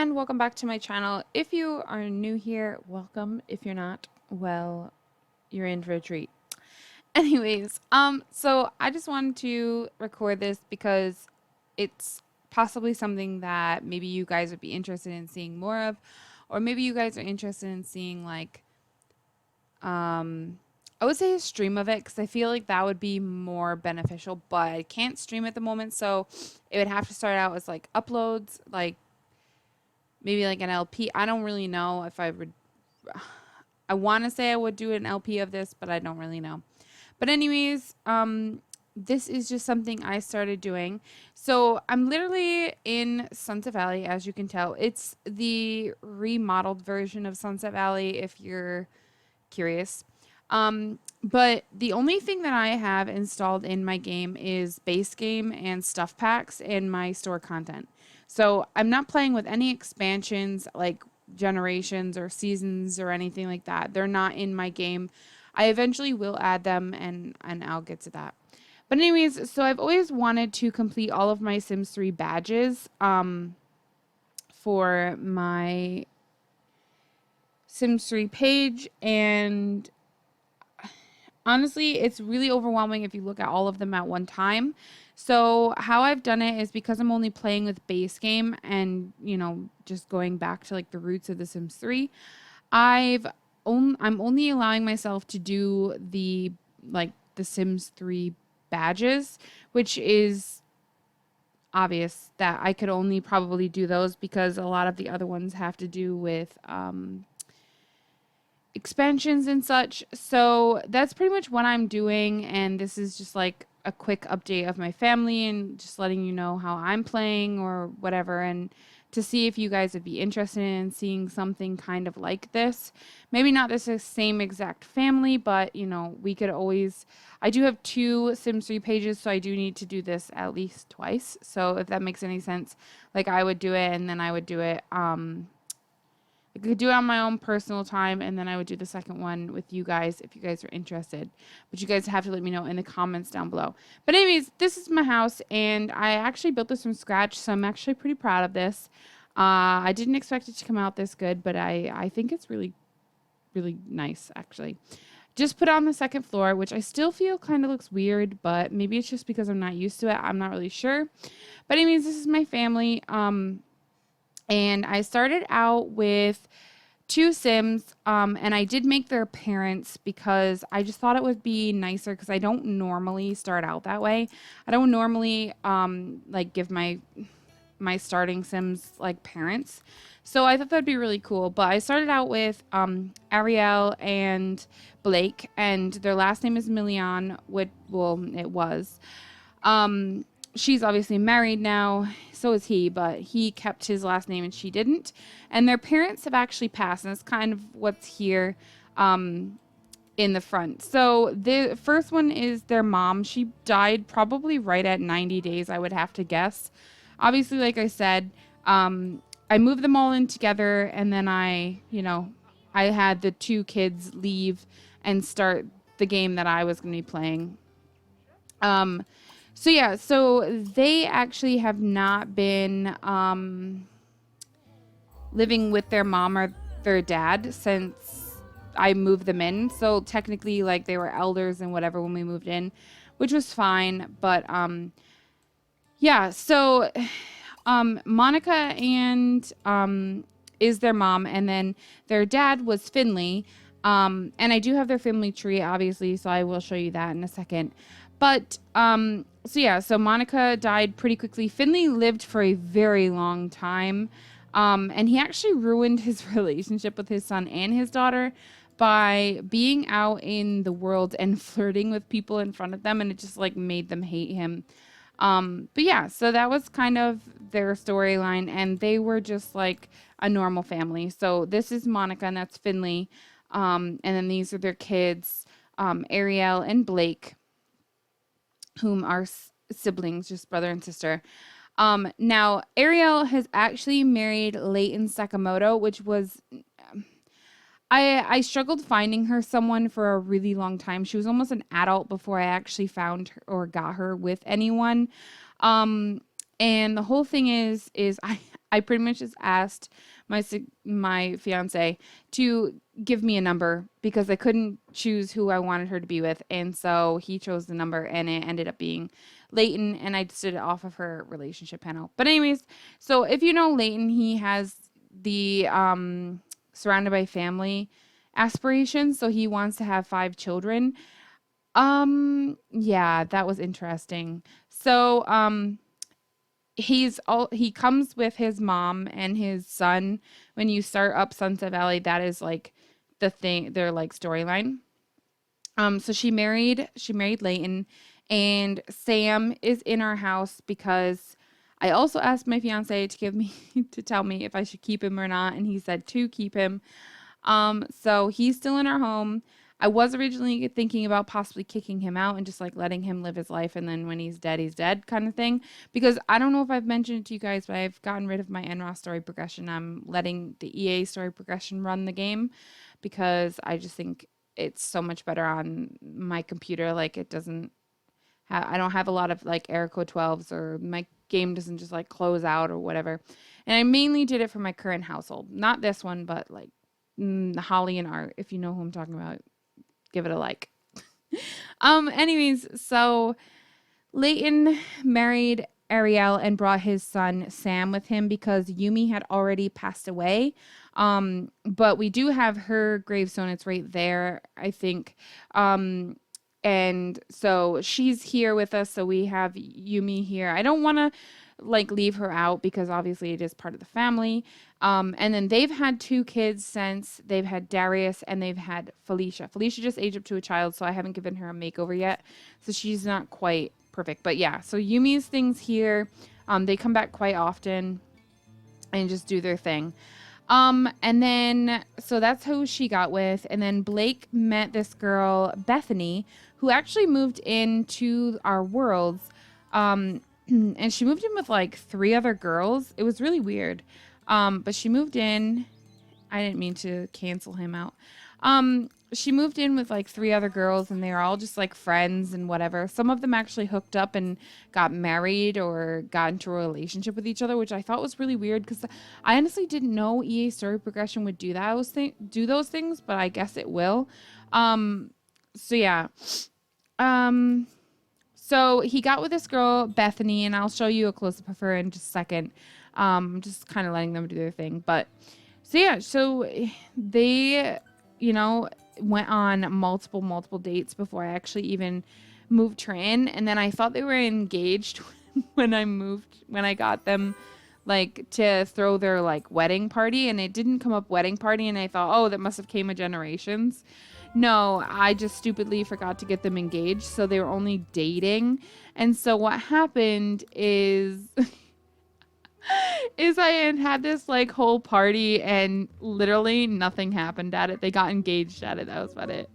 and welcome back to my channel. If you are new here, welcome. If you're not, well, you're in for a treat. So I just wanted to record this because it's possibly something that maybe you guys would be interested in seeing more of, or maybe you guys are interested in seeing um I would say a stream of it because I feel like that would be more beneficial, but I can't stream at the moment, so it would have to start out as like uploads, like maybe like an LP. I don't really know if I would. I want to say I would do an LP of this, but I don't really know. But this is just something I started doing. So I'm literally in Sunset Valley, as you can tell. It's the remodeled version of Sunset Valley, if you're curious. But the only thing that I have installed in my game is base game and stuff packs and my store content. So I'm not playing with any expansions like generations or seasons or anything like that. They're not in my game. I eventually will add them and I'll get to that. But anyways, so I've always wanted to complete all of my Sims 3 badges for my Sims 3 page, and honestly, it's really overwhelming if you look at all of them at one time. So how I've done it is because I'm only playing with base game and, just going back to like the roots of The Sims 3, I'm only allowing myself to do the Sims 3 badges, which is obvious that I could only probably do those because a lot of the other ones have to do with expansions and such. So that's pretty much what I'm doing, and this is just like a quick update of my family and just letting you know how I'm playing or whatever, and to see if you guys would be interested in seeing something kind of like this. Maybe not this same exact family, but we could always. I do have two Sims 3 pages, so I do need to do this at least twice. So if that makes any sense, like I would do it and then I would do it I could do it on my own personal time, and then I would do the second one with you guys if you guys are interested. But you guys have to let me know in the comments down below. But anyways, this is my house, and I actually built this from scratch, so I'm actually pretty proud of this. I didn't expect it to come out this good, but I think it's really, really nice, actually. Just put on the second floor, which I still feel kind of looks weird, but maybe it's just because I'm not used to it. I'm not really sure. But anyways, this is my family. And I started out with two Sims, and I did make their parents because I just thought it would be nicer because I don't normally start out that way. I don't normally give my starting Sims like parents. So I thought that'd be really cool. But I started out with Ariel and Blake, and their last name is Million. It was. She's obviously married now, so is he, but he kept his last name and she didn't. And their parents have actually passed, and it's kind of what's here in the front. So the first one is their mom. She died probably right at 90 days, I would have to guess. Obviously, like I said, I moved them all in together, and then I had the two kids leave and start the game that I was going to be playing. So they actually have not been living with their mom or their dad since I moved them in. So technically, like, they were elders and whatever when we moved in, which was fine. But Monica and is their mom, and then their dad was Finley. And I do have their family tree, obviously, so I will show you that in a second. But so Monica died pretty quickly. Finley lived for a very long time, and he actually ruined his relationship with his son and his daughter by being out in the world and flirting with people in front of them, and it just like made them hate him. So that was kind of their storyline, and they were just like a normal family. So this is Monica, and that's Finley, and then these are their kids, Ariel and Blake, whom are siblings, just brother and sister. Now, Ariel has actually married Leighton Sakamoto, which was... I struggled finding her someone for a really long time. She was almost an adult before I actually found her or got her with anyone. And the whole thing is I pretty much just asked my fiance to give me a number because I couldn't choose who I wanted her to be with, and so he chose the number, and it ended up being Leighton, and I just did it off of her relationship panel. But anyways, so if you know Leighton, he has the surrounded by family aspirations, so he wants to have 5 children. Yeah, that was interesting. So, he comes with his mom and his son. When you start up Sunset Valley, that is like the thing, their like storyline. So she married Leighton, and Sam is in our house because I also asked my fiance to give me to tell me if I should keep him or not, and he said to keep him. So he's still in our home. I was originally thinking about possibly kicking him out and just like letting him live his life, and then when he's dead kind of thing. Because I don't know if I've mentioned it to you guys, but I've gotten rid of my NROS story progression. I'm letting the EA story progression run the game because I just think it's so much better on my computer. Like it doesn't I don't have a lot of like error code 12s, or my game doesn't just like close out or whatever. And I mainly did it for my current household, not this one, but like Holly and Art. If you know who I'm talking about, give it a like. Anyways, so Leighton married Ariel and brought his son Sam with him because Yumi had already passed away. But we do have her gravestone. It's right there, I think. And so she's here with us. So we have Yumi here. I don't want to like leave her out because obviously it is part of the family. And then they've had 2 kids since. They've had Darius and they've had Felicia. Felicia just aged up to a child, so I haven't given her a makeover yet. So she's not quite perfect. But yeah, so Yumi's things here. They come back quite often and just do their thing. And then, so that's who she got with. And then Blake met this girl, Bethany, who actually moved into our worlds. And she moved in with like 3 other girls. It was really weird. But she moved in. I didn't mean to cancel him out. She moved in with like 3 other girls, and they were all just like friends and whatever. Some of them actually hooked up and got married or got into a relationship with each other, which I thought was really weird because I honestly didn't know EA Story Progression would do do those things, but I guess it will. So yeah. So he got with this girl, Bethany, and I'll show you a close-up of her in just a second. Just kind of letting them do their thing. But so yeah, so they, went on multiple dates before I actually even moved her in. And then I thought they were engaged when I got them like to throw their like wedding party, and it didn't come up wedding party, and I thought, oh, that must have came a generations. No, I just stupidly forgot to get them engaged, so they were only dating. And so what happened is I had this like whole party and literally nothing happened at it. They got engaged at it. That was about it.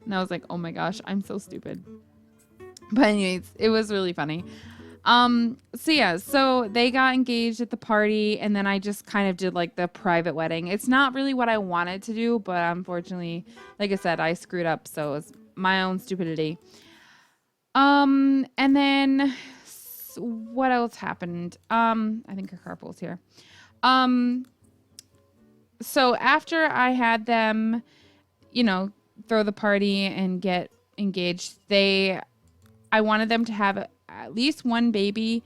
And I was like, oh my gosh, I'm so stupid. But anyways, it was really funny. So yeah, so they got engaged at the party, and then I just kind of did like the private wedding. It's not really what I wanted to do, but unfortunately, like I said, I screwed up, so it was my own stupidity. And then what else happened? I think her carpool's here. So after I had them, throw the party and get engaged, I wanted them to have at least one baby.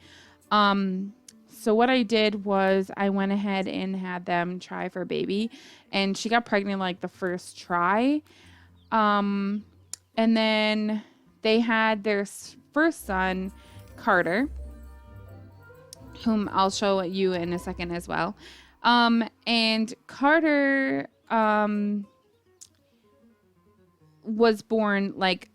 So what I did was I went ahead and had them try for a baby, and she got pregnant like the first try. And then they had their first son, Carter, whom I'll show you in a second as well. And Carter, was born like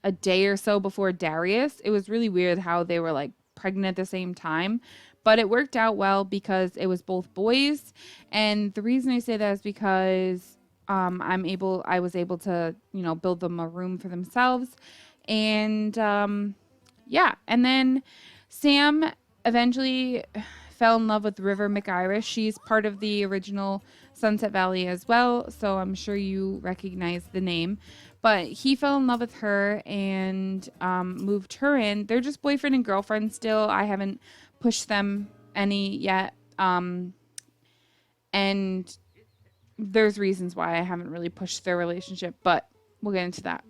a day or so before Darius. It was really weird how they were like pregnant at the same time, but it worked out well because it was both boys. And the reason I say that is because I was able to, build them a room for themselves. And yeah, and then Sam eventually fell in love with River McIris. She's part of the original Sunset Valley as well, so I'm sure you recognize the name. But he fell in love with her and moved her in. They're just boyfriend and girlfriend still. I haven't pushed them any yet. And there's reasons why I haven't really pushed their relationship, but we'll get into that.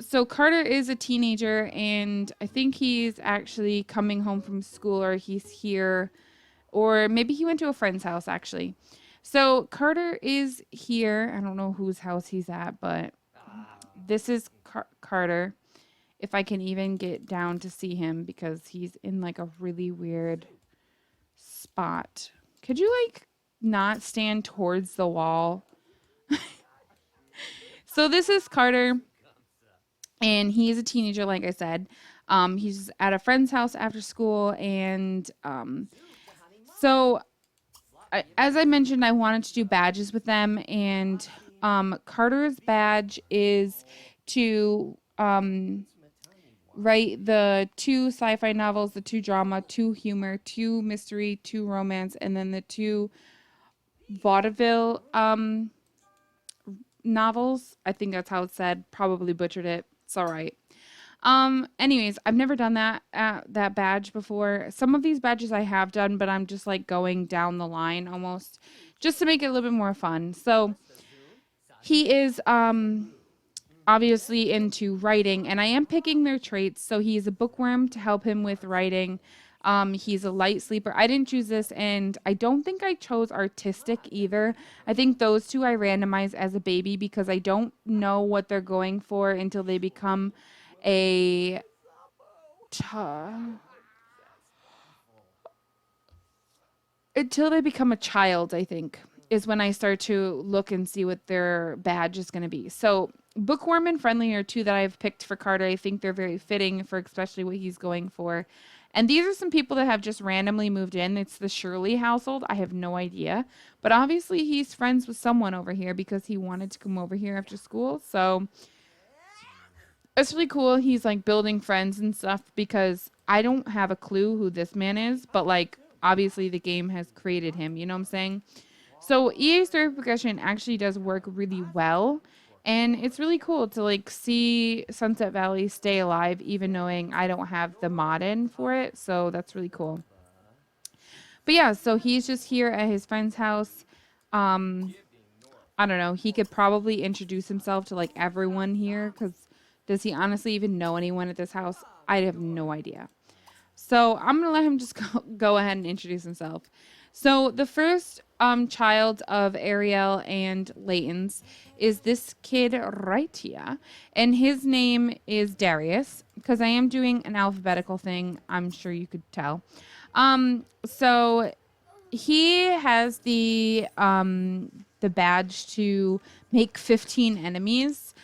So Carter is a teenager, and I think he's actually coming home from school, or he's here, or maybe he went to a friend's house actually. So Carter is here. I don't know whose house he's at, but this is Carter. If I can even get down to see him because he's in like a really weird spot. Could you like not stand towards the wall? So this is Carter, and he's a teenager, like I said. He's at a friend's house after school, and so as I mentioned, I wanted to do badges with them, and Carter's badge is to write the 2 sci-fi novels, the 2 drama, 2 humor, 2 mystery, 2 romance, and then the 2 vaudeville novels. I think that's how it's said. Probably butchered it. It's all right. Anyways, I've never done that badge before. Some of these badges I have done, but I'm just like going down the line almost just to make it a little bit more fun. So he is obviously into writing, and I am picking their traits. So he's a bookworm to help him with writing. He's a light sleeper. I didn't choose this, and I don't think I chose artistic either. I think those 2 I randomized as a baby because I don't know what they're going for until they become a until they become a child, I think, is when I start to look and see what their badge is going to be. So bookworm and friendly are 2 that I've picked for Carter. I think they're very fitting for especially what he's going for. And these are some people that have just randomly moved in. It's the Shirley household. I have no idea. But obviously he's friends with someone over here because he wanted to come over here after school. So it's really cool. He's like building friends and stuff because I don't have a clue who this man is. But like obviously the game has created him. You know what I'm saying? So EA story progression actually does work really well. And it's really cool to like see Sunset Valley stay alive, even knowing I don't have the mod in for it. So that's really cool. But yeah, so he's just here at his friend's house. I don't know. He could probably introduce himself to like everyone here because does he honestly even know anyone at this house? I have no idea. So I'm going to let him just go ahead and introduce himself. So the first child of Ariel and Layton's is this kid right here. And his name is Darius because I am doing an alphabetical thing. I'm sure you could tell. So he has the badge to make 15 enemies,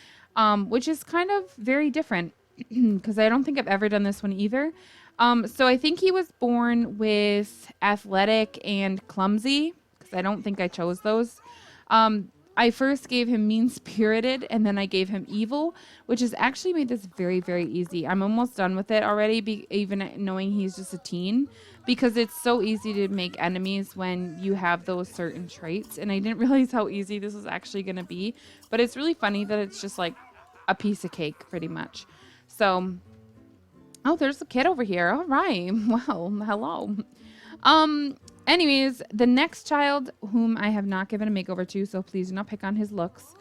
which is kind of very different because I don't think I've ever done this one either. So I think he was born with athletic and clumsy because I don't think I chose those. I first gave him mean-spirited and then I gave him evil, which has actually made this very, very easy. I'm almost done with it already, even knowing he's just a teen, because it's so easy to make enemies when you have those certain traits. And I didn't realize how easy this was actually going to be, but it's really funny that it's just like a piece of cake pretty much. So... oh, there's a kid over here. All right. Well, hello. Anyways, the next child whom I have not given a makeover to, so please do not pick on his looks,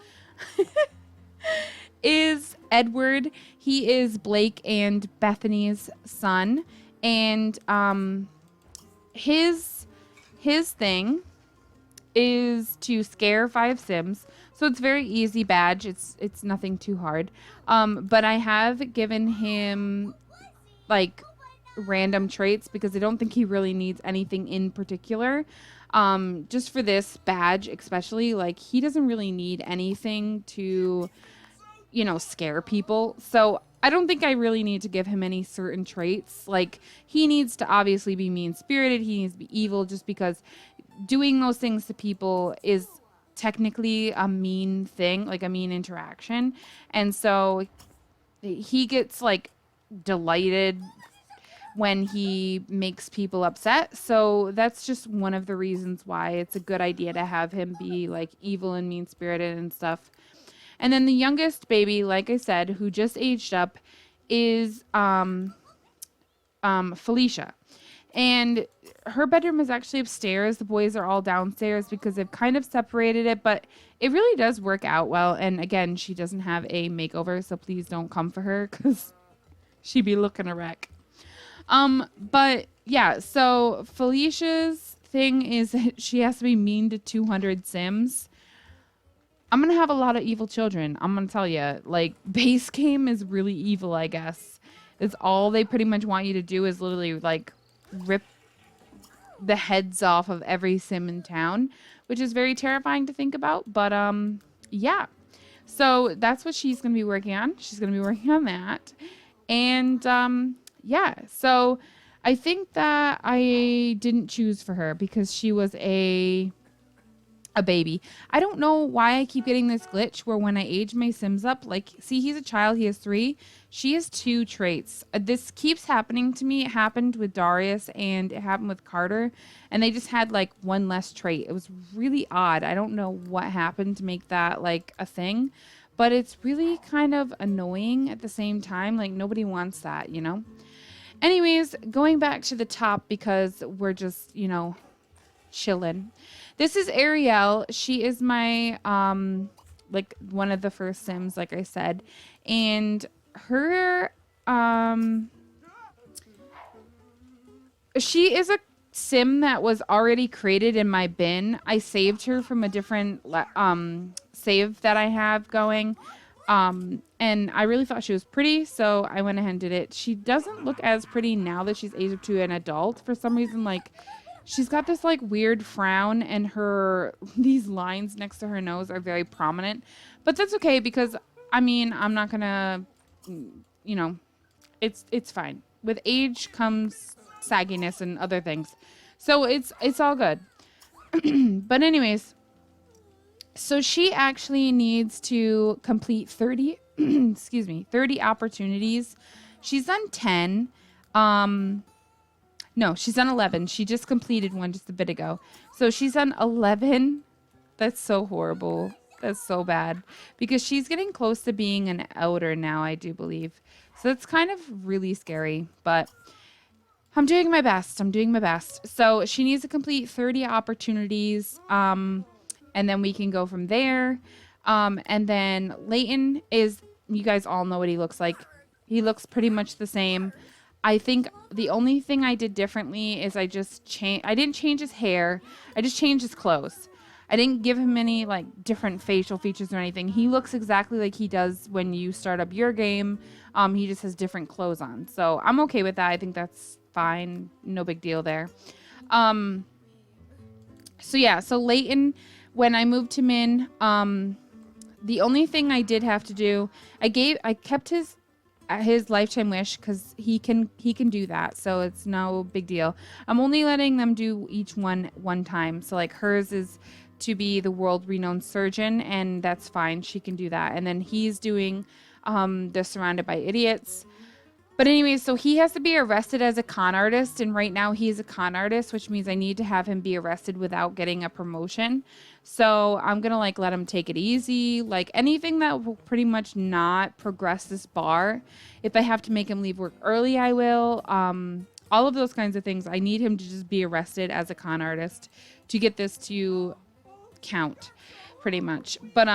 is Edward. He is Blake and Bethany's son. And his thing is to scare 5 Sims. So it's very easy badge. It's nothing too hard. But I have given him like random traits because I don't think he really needs anything in particular. Just for this badge especially, like he doesn't really need anything to, you know, scare people. So I don't think I really need to give him any certain traits. Like he needs to obviously be mean-spirited. He needs to be evil just because doing those things to people is technically a mean thing, like a mean interaction. And so he gets like delighted when he makes people upset. So that's just one of the reasons why it's a good idea to have him be like evil and mean-spirited and stuff. And then the youngest baby, like I said, who just aged up is Felicia. And her bedroom is actually upstairs. The boys are all downstairs because they've kind of separated it, but it really does work out well. And again, she doesn't have a makeover, so please don't come for her because she'd be looking a wreck. But yeah, so Felicia's thing is that she has to be mean to 200 Sims. I'm gonna have a lot of evil children. I'm gonna tell you, like, base game is really evil, I guess. It's all they pretty much want you to do is literally like rip the heads off of every sim in town, which is very terrifying to think about. But yeah. So that's what she's gonna be working on. She's gonna be working on that. And yeah, so I think that I didn't choose for her because she was a baby. I don't know why I keep getting this glitch where when I age my Sims up, like, see, he's a child, he has 3. She has 2 traits. This keeps happening to me. It happened with Darius and it happened with Carter, and they just had like 1 less trait. It was really odd. I don't know what happened to make that like a thing, but it's really kind of annoying at the same time. Like, nobody wants that, you know? Anyways, going back to the top because we're just, you know, chilling. This is Ariel. She is my like one of the first Sims, like I said, and her she is a Sim that was already created in my bin. I saved her from a different save that I have going. And I really thought she was pretty, so I went ahead and did it. She doesn't look as pretty now that she's aged up to an adult. For some reason, like, she's got this like weird frown, and these lines next to her nose are very prominent. But that's okay because I mean, I'm not gonna, you know, it's fine. With age comes sagginess and other things, so it's all good. But anyways, so she actually needs to complete 30, excuse me, 30 opportunities. She's done 10. No, she's done 11. She just completed one just a bit ago. So she's done 11. That's so horrible. That's so bad. Because she's getting close to being an elder now, I do believe. So it's kind of really scary. But I'm doing my best. I'm doing my best. So she needs to complete 30 opportunities. And then we can go from there. And then Leighton is, you guys all know what he looks like. He looks pretty much the same. I think the only thing I did differently is I didn't change his hair. I just changed his clothes. I didn't give him any like different facial features or anything. He looks exactly like he does when you start up your game. He just has different clothes on. So I'm okay with that. I think that's fine. No big deal there. So yeah, so Leighton, when I moved him in, the only thing I did have to do, I kept his lifetime wish because he can do that, so it's no big deal. I'm only letting them do each one time. So like hers is to be the world renowned surgeon, and that's fine, she can do that. And then he's doing the surrounded by idiots. But anyway, so he has to be arrested as a con artist, and right now he's a con artist, which means I need to have him be arrested without getting a promotion. So I'm going to like let him take it easy, like anything that will pretty much not progress this bar. If I have to make him leave work early, I will. All of those kinds of things. I need him to just be arrested as a con artist to get this to count pretty much. But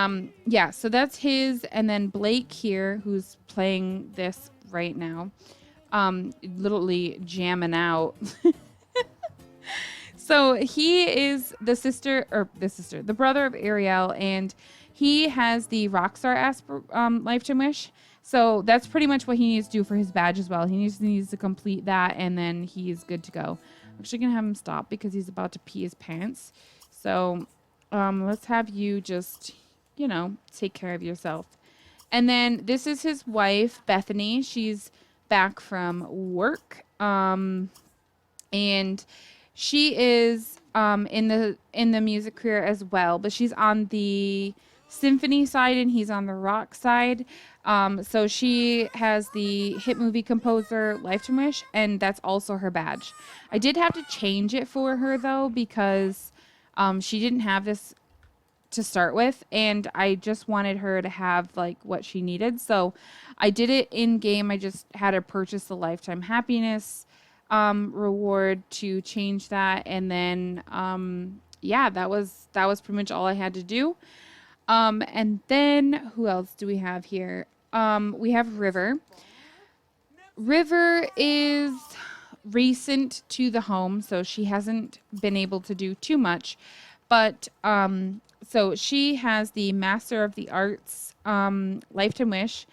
yeah, so that's his. And then Blake here, who's playing this right now, literally jamming out. So he is the brother of Ariel, and he has the Rockstar lifetime wish. So that's pretty much what he needs to do for his badge as well. He needs to complete that, and then he's good to go. I'm actually gonna have him stop because he's about to pee his pants. So let's have you just, you know, take care of yourself. And then this is his wife, Bethany. She's back from work. And she is in the music career as well, but she's on the symphony side and he's on the rock side. So she has the hit movie composer lifetime wish, and that's also her badge. I did have to change it for her though, because she didn't have this to start with, and I just wanted her to have like what she needed. So I did it in game. I just had her purchase the lifetime happiness reward to change that. And then, yeah, that was pretty much all I had to do. And then who else do we have here? We have River. River is recent to the home, so she hasn't been able to do too much. But so she has the Master of the Arts lifetime wish,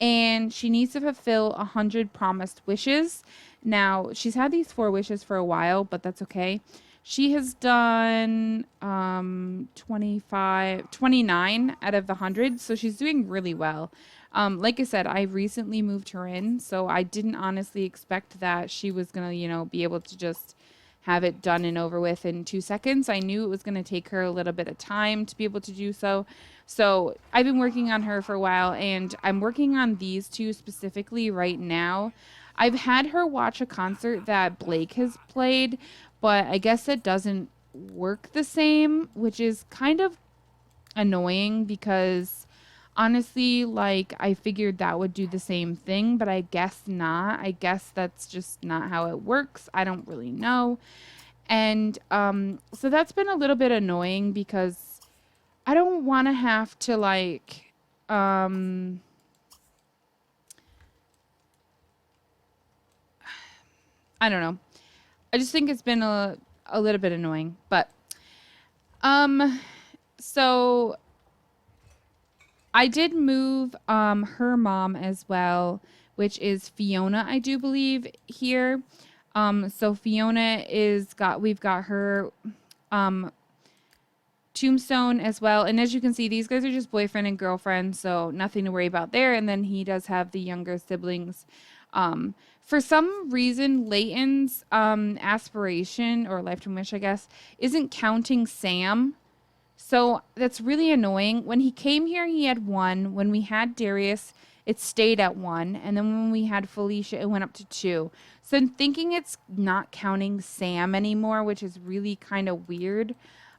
and she needs to fulfill 100 promised wishes. Now, she's had these 4 wishes for a while, but that's okay. She has done 29 out of the 100, so she's doing really well. Like I said, I recently moved her in, so I didn't honestly expect that she was gonna, be able to just have it done and over with in 2 seconds. I knew it was gonna take her a little bit of time to be able to do so. So I've been working on her for a while, and I'm working on these two specifically right now. I've had her watch a concert that Blake has played, but I guess it doesn't work the same, which is kind of annoying because honestly, like I figured that would do the same thing, but I guess not. I guess that's just not how it works. I don't really know. And so that's been a little bit annoying because I don't want to have to like I don't know. I just think it's been a little bit annoying, but um so I did move her mom as well, which is Fiona, I do believe here. So Fiona is got we've got her um tombstone as well. And as you can see, these guys are just boyfriend and girlfriend, so nothing to worry about there. And then he does have the younger siblings. For some reason, Leighton's aspiration or lifetime wish, I guess, isn't counting Sam. So that's really annoying. When he came here, he had 1. When we had Darius, it stayed at 1. And then when we had Felicia, it went up to 2. So I'm thinking it's not counting Sam anymore, which is really kind of weird.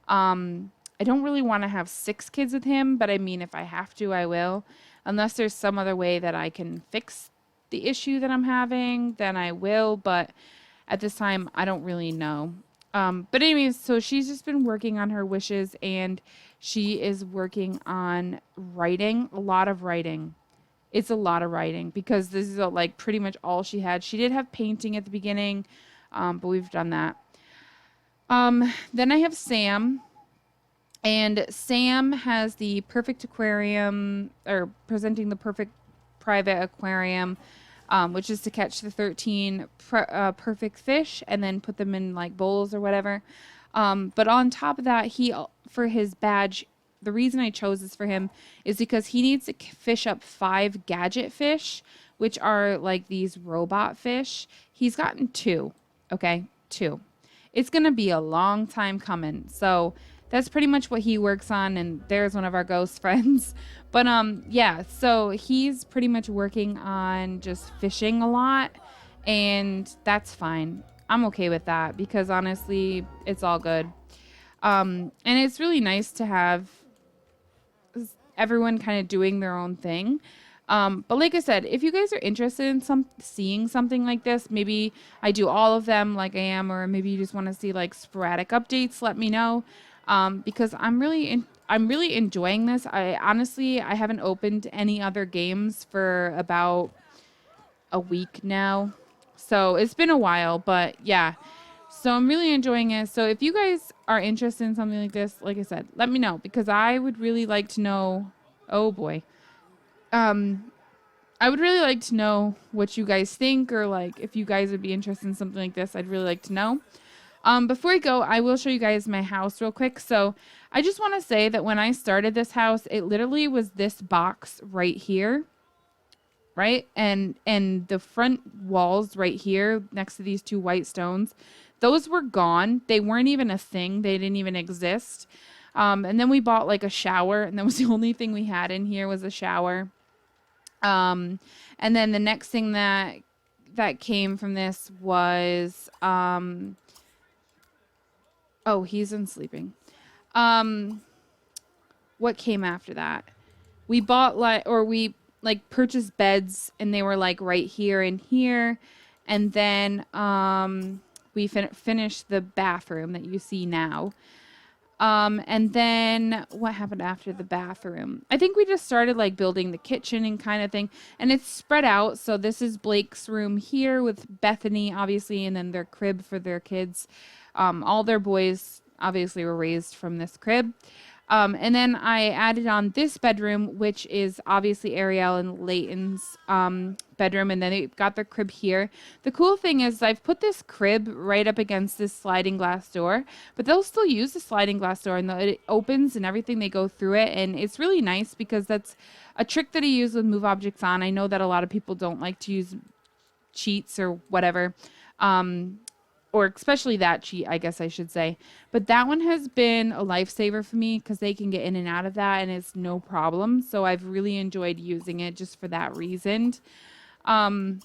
I don't really want to have 6 kids with him, but I mean, if I have to, I will. Unless there's some other way that I can fix the issue that I'm having, then I will. But at this time, I don't really know. But anyways, so she's just been working on her wishes, and she is working on writing, a lot of writing. It's a lot of writing because this is like pretty much all she had. She did have painting at the beginning, but we've done that. Then I have Sam. And Sam has the perfect aquarium, or presenting the perfect private aquarium, which is to catch the 13 perfect fish and then put them in like bowls or whatever. But on top of that, for his badge, the reason I chose this for him is because he needs to fish up 5 gadget fish, which are like these robot fish. He's gotten 2. Okay, 2. It's going to be a long time coming. So that's pretty much what he works on, and there's one of our ghost friends. But yeah, so he's pretty much working on just fishing a lot, and that's fine. I'm okay with that because honestly, it's all good. And it's really nice to have everyone kind of doing their own thing. But like I said, if you guys are interested in seeing something like this, maybe I do all of them like I am, or maybe you just want to see like sporadic updates, let me know. Because I'm really enjoying this. I haven't opened any other games for about a week now. So it's been a while, but yeah. So I'm really enjoying it. So if you guys are interested in something like this, like I said, let me know because I would really like to know. Oh boy. I would really like to know what you guys think, or like if you guys would be interested in something like this, I'd really like to know. Before I go, I will show you guys my house real quick. So I just want to say that when I started this house, it literally was this box right here, right? And the front walls right here next to these 2 white stones, those were gone. They weren't even a thing. They didn't even exist. And then we bought like a shower, and that was the only thing we had in here was a shower. And then the next thing that came from this was oh, he's in sleeping. What came after that? We bought we purchased beds, and they were like right here and here. And then we finished the bathroom that you see now. And then what happened after the bathroom? I think we just started like building the kitchen and kind of thing. And it's spread out. So this is Blake's room here with Bethany, obviously, and then their crib for their kids. All their boys obviously were raised from this crib. And then I added on this bedroom, which is obviously Ariel and Leighton's bedroom, and then they got their crib here. The cool thing is I've put this crib right up against this sliding glass door, but they'll still use the sliding glass door, and it opens and everything, they go through it, and it's really nice because that's a trick that I use with Move Objects On. I know that a lot of people don't like to use cheats or whatever. Or especially that cheat, I guess I should say. But that one has been a lifesaver for me because they can get in and out of that and it's no problem. So I've really enjoyed using it just for that reason. And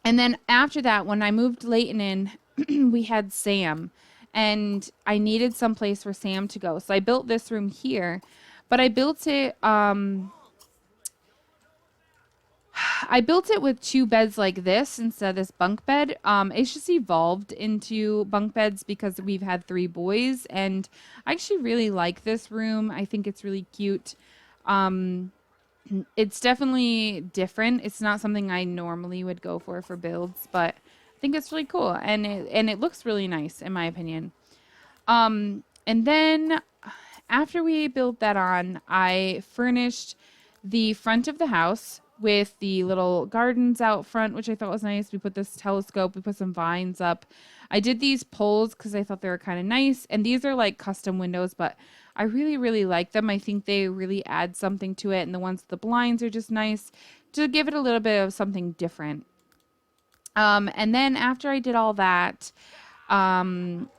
then after that, when I moved Leighton in, we had Sam. And I needed some place for Sam to go. So I built this room here. But I built it... I built it with 2 beds like this instead of this bunk bed. It's just evolved into bunk beds because we've had 3 boys, and I actually really like this room. I think it's really cute. It's definitely different. It's not something I normally would go for builds, but I think it's really cool, and it looks really nice in my opinion. And then after we built that on, I furnished the front of the house with the little gardens out front, which I thought was nice. We put this telescope, we put some vines up. I did these poles because I thought they were kind of nice. And these are like custom windows, but I really, really like them. I think they really add something to it. And the ones with the blinds are just nice to give it a little bit of something different. And then after I did all that, Sam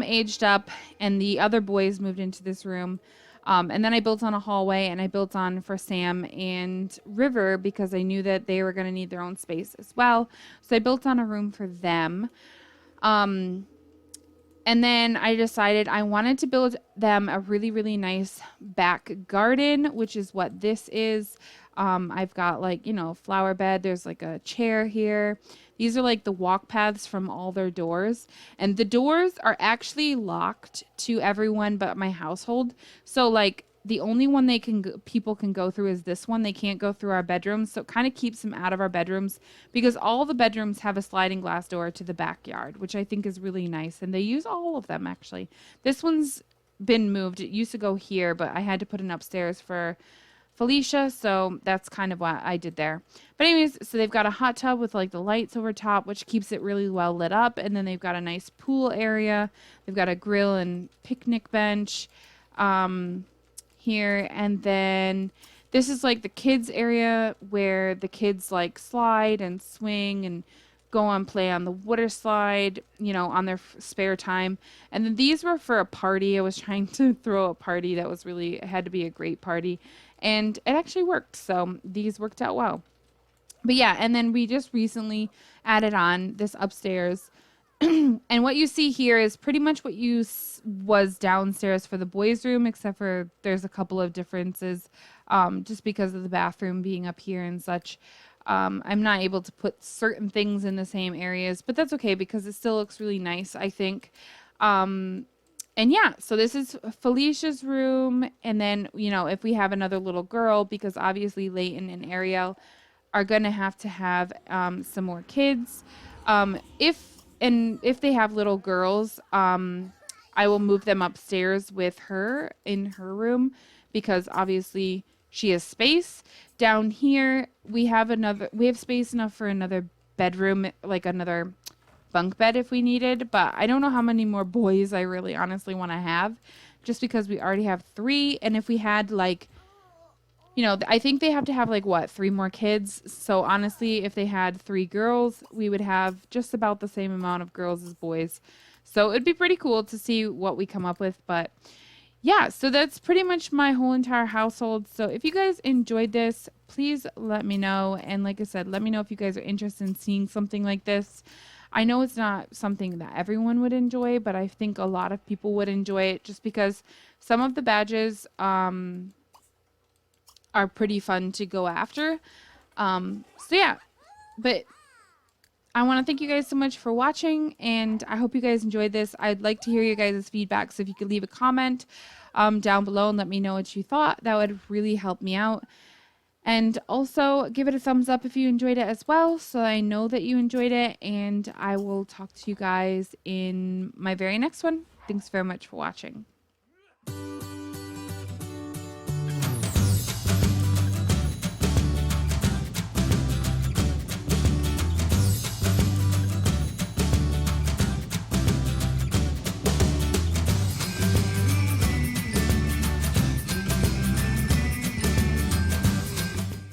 aged up and the other boys moved into this room. And then I built on a hallway, and I built on for Sam and River because I knew that they were going to need their own space as well. So I built on a room for them. And then I decided I wanted to build them a really, really nice back garden, which is what this is. I've got like, flower bed. There's like a chair here. These are like the walk paths from all their doors. And the doors are actually locked to everyone but my household. So like the only one people can go through is this one. They can't go through our bedrooms. So it kind of keeps them out of our bedrooms because all the bedrooms have a sliding glass door to the backyard, which I think is really nice. And they use all of them actually. This one's been moved. It used to go here, but I had to put an upstairs for Felicia, so that's kind of what I did there. But anyways, so they've got a hot tub with like the lights over top, which keeps it really well lit up, and then they've got a nice pool area. They've got a grill and picnic bench here, and then this is like the kids area where the kids like slide and swing and play on the water slide, on their spare time. And then these were for a party. I was trying to throw a party that was it had to be a great party. And it actually worked. So these worked out well. But yeah, and then we just recently added on this upstairs. And what you see here is pretty much what was downstairs for the boys' room, except for there's a couple of differences just because of the bathroom being up here and such. I'm not able to put certain things in the same areas, but that's okay because it still looks really nice, I think. And yeah, so this is Felicia's room. And then, if we have another little girl, because obviously Leighton and Ariel are going to have some more kids. If they have little girls, I will move them upstairs with her in her room because obviously she has space. Down here, we have space enough for another bedroom, like another bunk bed if we needed, but I don't know how many more boys I really honestly want to have just because we already have 3. And if we had I think they have to have 3 more kids. So honestly, if they had 3 girls, we would have just about the same amount of girls as boys. So it'd be pretty cool to see what we come up with. But yeah, so that's pretty much my whole entire household. So if you guys enjoyed this, please let me know. And like I said, let me know if you guys are interested in seeing something like this. I know it's not something that everyone would enjoy, but I think a lot of people would enjoy it just because some of the badges are pretty fun to go after. So yeah, but I want to thank you guys so much for watching, and I hope you guys enjoyed this. I'd like to hear your guys' feedback, so if you could leave a comment down below and let me know what you thought, that would really help me out. And also give it a thumbs up if you enjoyed it as well, so I know that you enjoyed it, and I will talk to you guys in my very next one. Thanks very much for watching.